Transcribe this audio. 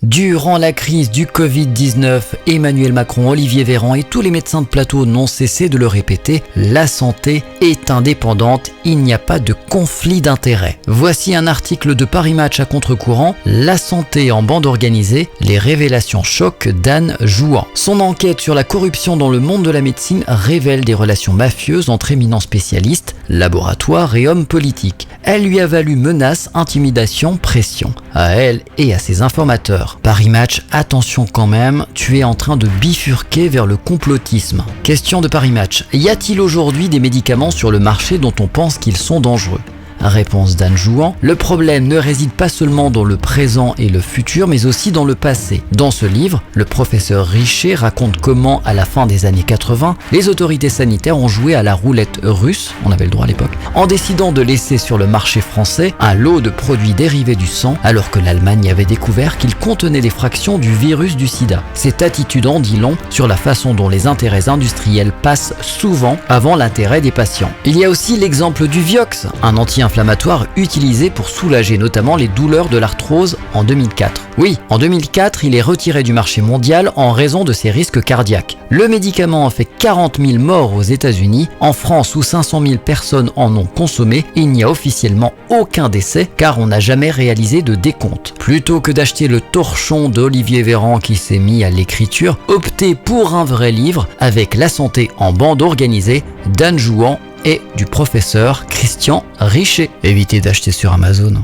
Durant la crise du Covid-19, Emmanuel Macron, Olivier Véran et tous les médecins de plateau n'ont cessé de le répéter, la santé est indépendante, il n'y a pas de conflit d'intérêts. Voici un article de Paris Match à contre-courant, la santé en bande organisée, les révélations choc d'Anne Jouan. Son enquête sur la corruption dans le monde de la médecine révèle des relations mafieuses entre éminents spécialistes, laboratoires et hommes politiques. Elle lui a valu menaces, intimidations, pression, à elle et à ses informateurs. Paris Match, attention quand même, tu es en train de bifurquer vers le complotisme. Question de Paris Match, y a-t-il aujourd'hui des médicaments sur le marché dont on pense qu'ils sont dangereux ? Réponse d'Anne Jouan, le problème ne réside pas seulement dans le présent et le futur, mais aussi dans le passé. Dans ce livre, le professeur Richer raconte comment, à la fin des années 80, les autorités sanitaires ont joué à la roulette russe, on avait le droit à l'époque, en décidant de laisser sur le marché français un lot de produits dérivés du sang, alors que l'Allemagne avait découvert qu'ils contenaient des fractions du virus du sida. Cette attitude en dit long sur la façon dont les intérêts industriels passent souvent avant l'intérêt des patients. Il y a aussi l'exemple du Vioxx, un anti-inflammatoire utilisé pour soulager notamment les douleurs de l'arthrose en 2004. Oui, en 2004, il est retiré du marché mondial en raison de ses risques cardiaques. Le médicament a fait 40 000 morts aux États-Unis. En France, où 500 000 personnes en ont consommé, il n'y a officiellement aucun décès car on n'a jamais réalisé de décompte. Plutôt que d'acheter le torchon d'Olivier Véran qui s'est mis à l'écriture, optez pour un vrai livre avec la santé en bande organisée d'Anne Jouan et du professeur Christian Richer. Évitez d'acheter sur Amazon.